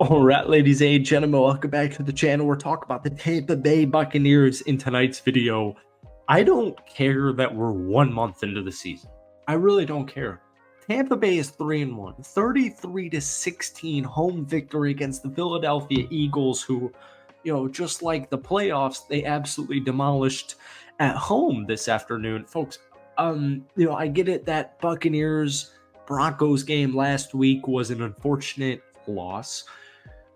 All right, ladies and gentlemen, welcome back to the channel. We're talking about the Tampa Bay Buccaneers in tonight's video. I don't care that we're 1 month into the season. I really don't care. Tampa Bay is 3-1, 33-16 home victory against the Philadelphia Eagles, who, just like the playoffs, they absolutely demolished at home this afternoon. Folks, I get it that Buccaneers Broncos game last week was an unfortunate loss.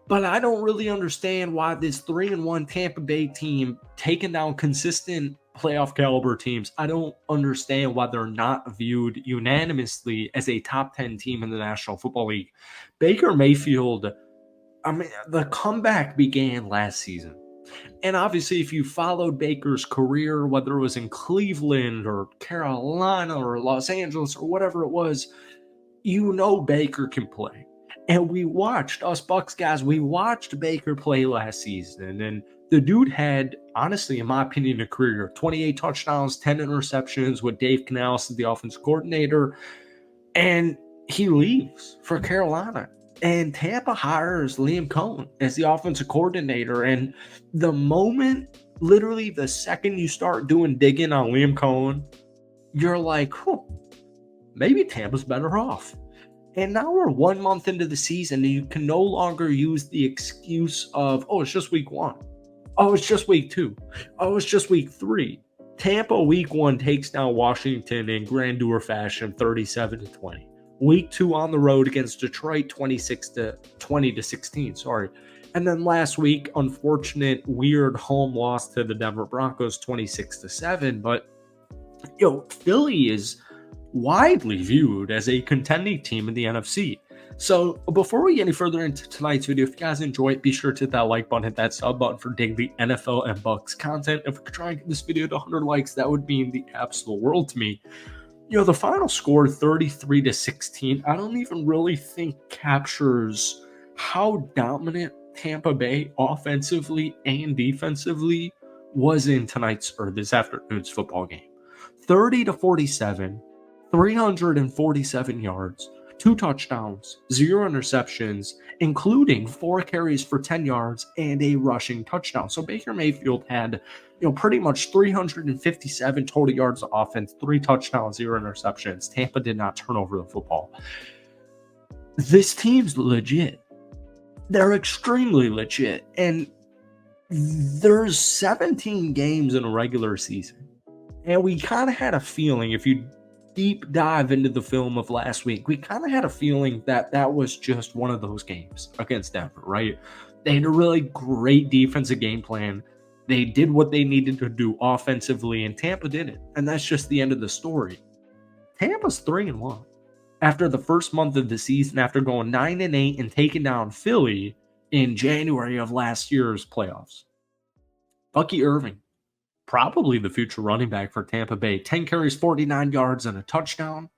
But I don't really understand why this 3-1 Tampa Bay team taking down consistent playoff caliber teams. I don't understand why they're not viewed unanimously as a top 10 team in the National Football League. Baker Mayfield, the comeback began last season. And obviously, if you followed Baker's career, whether it was in Cleveland or Carolina or Los Angeles or whatever it was, Baker can play. And we watched, us Bucks guys, we watched Baker play last season. And the dude had, honestly, in my opinion, a career. 28 touchdowns, 10 interceptions with Dave Canales as the offensive coordinator. And he leaves for Carolina. And Tampa hires Liam Cohen as the offensive coordinator. And the moment, literally the second you start doing digging on Liam Cohen, you're like, maybe Tampa's better off. And now we're 1 month into the season, and you can no longer use the excuse of, it's just week 1. Oh, it's just week 2. Oh, it's just week 3. Tampa week 1 takes down Washington in grandeur fashion, 37-20. Week 2 on the road against Detroit, 20-16. Sorry. And then last week, unfortunate, weird home loss to the Denver Broncos, 26-7. But, Philly is widely viewed as a contending team in the NFC. So before we get any further into tonight's video, if you guys enjoy it, be sure to hit that like button, hit that sub button for daily NFL and Bucks content. If we could try and get this video to 100 likes, that would mean the absolute world to me. The final score, 33-16, I don't even really think captures how dominant Tampa Bay offensively and defensively was in this afternoon's football game. 30-47. 347 yards, 2 touchdowns, 0 interceptions, including 4 carries for 10 yards and a rushing touchdown. So Baker Mayfield had, pretty much 357 total yards of offense, 3 touchdowns, 0 interceptions. Tampa did not turn over the football. This team's legit. They're extremely legit. And there's 17 games in a regular season. And we kind of had a feeling, if you deep dive into the film of last week, we kind of had a feeling that that was just one of those games against Denver, right? They had a really great defensive game plan. They did what they needed to do offensively, and Tampa didn't. And that's just the end of the story. Tampa's 3-1 after the first month of the season, after going 9-8 and taking down Philly in January of last year's playoffs. Bucky Irving, probably the future running back for Tampa Bay. 10 carries, 49 yards, and a touchdown.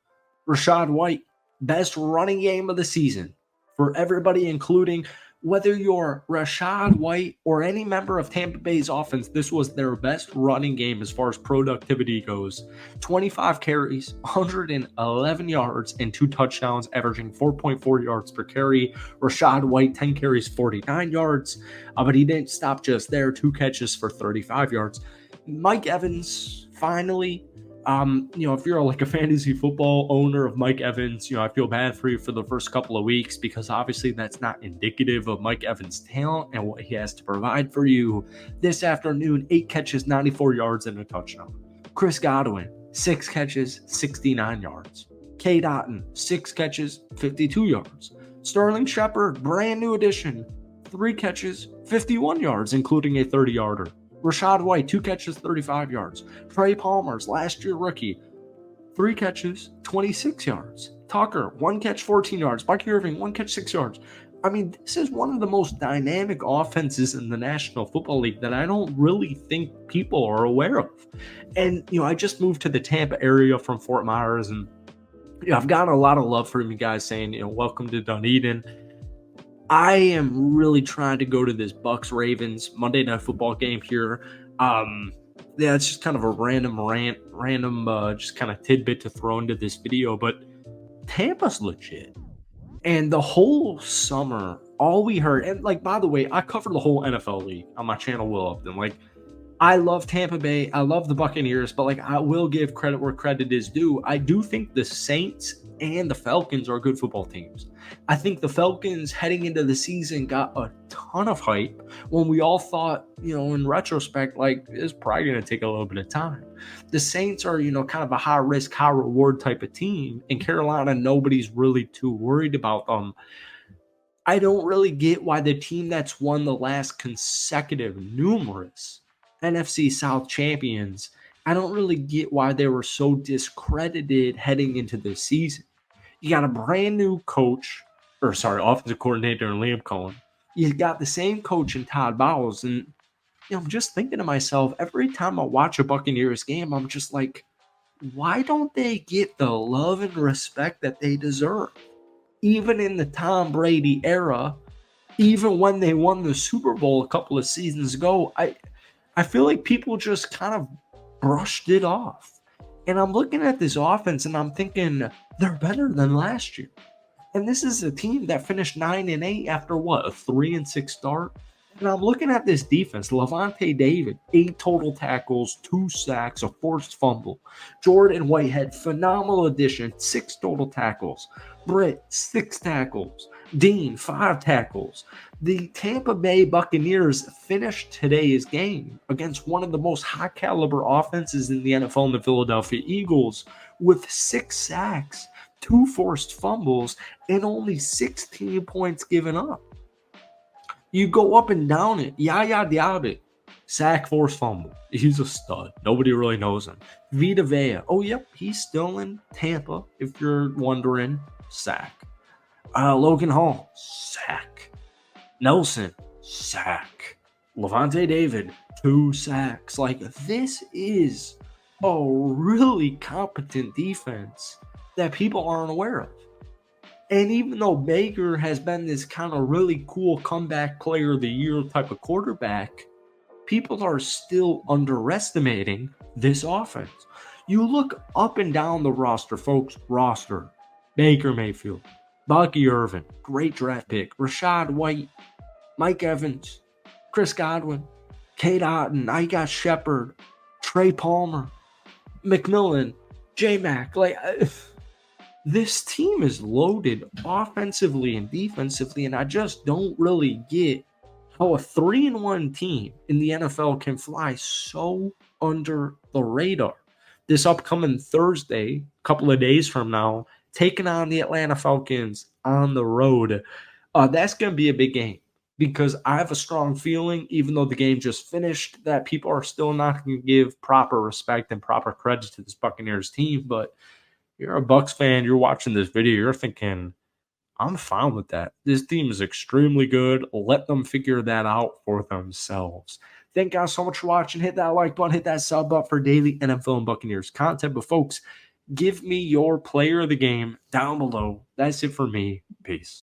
Rachaad White, best running game of the season for everybody, including whether you're Rachaad White or any member of Tampa Bay's offense. This was their best running game as far as productivity goes. 25 carries, 111 yards, and 2 touchdowns, averaging 4.4 yards per carry. Rachaad White, 10 carries, 49 yards, but he didn't stop just there. 2 catches for 35 yards. Mike Evans, finally, if you're like a fantasy football owner of Mike Evans, I feel bad for you for the first couple of weeks, because obviously that's not indicative of Mike Evans' talent and what he has to provide for you. This afternoon, 8 catches, 94 yards, and a touchdown. Chris Godwin, 6 catches, 69 yards. K. Dotton, 6 catches, 52 yards. Sterling Shepard, brand new addition, 3 catches, 51 yards, including a 30-yarder. Rachaad White, 2 catches, 35 yards. Trey Palmer's last year rookie, 3 catches, 26 yards. Tucker, 1 catch, 14 yards. Bucky Irving, 1 catch, 6 yards. This is one of the most dynamic offenses in the National Football League that I don't really think people are aware of. And, I just moved to the Tampa area from Fort Myers, and I've gotten a lot of love from you guys saying, welcome to Dunedin. I am really trying to go to this Bucks-Ravens Monday Night Football game here. It's just kind of a random just kind of tidbit to throw into this video, but Tampa's legit. And the whole summer all we heard, and like, by the way, I cover the whole NFL league on my channel, Will Upton. Like, I love Tampa Bay. I love the Buccaneers, but like, I will give credit where credit is due. I do think the Saints and the Falcons are good football teams. I think the Falcons heading into the season got a ton of hype when we all thought, in retrospect, like, it's probably going to take a little bit of time. The Saints are, kind of a high risk, high reward type of team. In Carolina, nobody's really too worried about them. I don't really get why the team that's won the last consecutive numerous NFC South champions, I don't really get why they were so discredited heading into this season. You got a brand new offensive coordinator in Liam Cohen. You got the same coach in Todd Bowles. And, I'm just thinking to myself, every time I watch a Buccaneers game, I'm just like, why don't they get the love and respect that they deserve? Even in the Tom Brady era, even when they won the Super Bowl a couple of seasons ago, I feel like people just kind of brushed it off. And I'm looking at this offense and I'm thinking they're better than last year. And this is a team that finished 9-8 after what, a 3-6 start? And I'm looking at this defense. Levante David, 8 total tackles, 2 sacks, a forced fumble. Jordan Whitehead, phenomenal addition, 6 total tackles. Britt, 6 tackles. Dean, 5 tackles. The Tampa Bay Buccaneers finished today's game against one of the most high-caliber offenses in the NFL, the Philadelphia Eagles, with 6 sacks, 2 forced fumbles, and only 16 points given up. You go up and down it. Yaya Diaby, sack, forced fumble. He's a stud. Nobody really knows him. Vita Vea. Oh, yep. He's still in Tampa, if you're wondering. Sack. Logan Hall. Sack. Nelson. Sack. Levante David. 2 sacks. Like, this is a really competent defense that people aren't aware of. And even though Baker has been this kind of really cool comeback player of the year type of quarterback, people are still underestimating this offense. You look up and down the roster, folks. Baker Mayfield, Bucky Irvin, great draft pick, Rashad White, Mike Evans, Chris Godwin, Kate Otten, I got Shepard, Trey Palmer, McMillan, J-Mac. Like, this team is loaded offensively and defensively, and I just don't really get how a 3-1 team in the NFL can fly so under the radar. This upcoming Thursday, a couple of days from now, taking on the Atlanta Falcons on the road. That's going to be a big game because I have a strong feeling, even though the game just finished, that people are still not going to give proper respect and proper credit to this Buccaneers team. But you're a Bucs fan, you're watching this video, you're thinking, I'm fine with that. This team is extremely good. Let them figure that out for themselves. Thank you guys so much for watching. Hit that like button, hit that sub button for daily NFL and Buccaneers content. But folks, give me your player of the game down below. That's it for me. Peace.